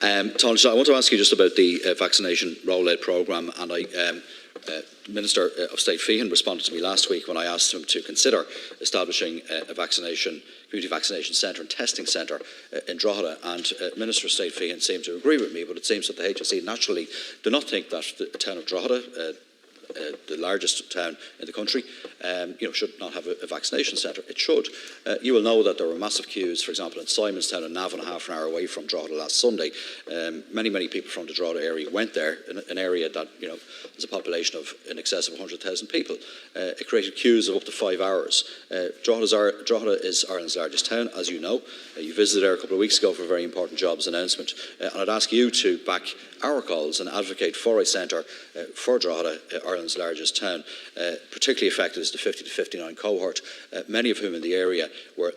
Taoiseach, I want to ask you just about the vaccination rollout programme, and Minister of State Feehan responded to me last week when I asked him to consider establishing a community vaccination centre and testing centre in Drogheda, and Minister of State Feehan seemed to agree with me, but it seems that the HSE naturally do not think that the town of Drogheda, the largest town in the country, should not have a vaccination centre. It should. You will know that there were massive queues, for example, in Simonstown and Navan, half an hour away from Drogheda last Sunday. Many people from the Drogheda area went there, in an area that has a population of in excess of 100,000 people. It created queues of up to 5 hours. Drogheda is Ireland's largest town, as you know. You visited there a couple of weeks ago for a very important jobs announcement, and I'd ask you to back our calls and advocate for a centre for Drogheda, Ireland's largest town. Particularly affected is the 50 to 59 cohort, many of whom in the area were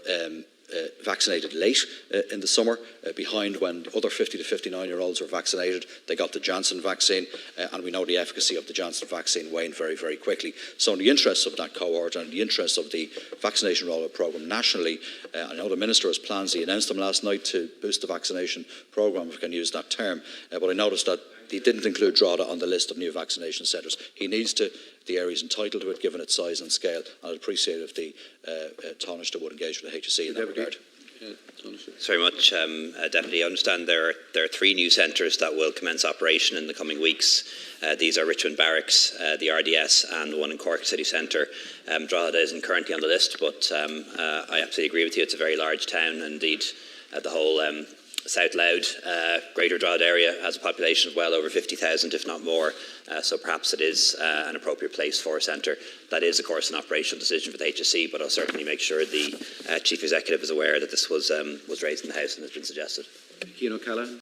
vaccinated late in the summer, behind when other 50 to 59-year-olds were vaccinated. They got the Janssen vaccine, and we know the efficacy of the Janssen vaccine waned very quickly. So in the interests of that cohort and the interests of the vaccination rollout programme nationally, I know the Minister has plans, he announced them last night, to boost the vaccination programme, if we can use that term, but I noticed that he didn't include Drogheda on the list of new vaccination centres. He needs to. The area is entitled to it, given its size and scale, and I'd appreciate if the Taoiseach would engage with the HSE in that regard. Thanks very much, Deputy. I understand there are 3 new centres that will commence operation in the coming weeks. These are Richmond Barracks, the RDS, and the one in Cork City Centre. Drogheda isn't currently on the list, but I absolutely agree with you. It's a very large town. Indeed, the whole South Louth, Greater Drogheda area has a population of well over 50,000, if not more. So perhaps it is an appropriate place for a centre. That is, of course, an operational decision for the HSE, but I'll certainly make sure the Chief Executive is aware that this was raised in the House and has been suggested. Cian O'Callaghan.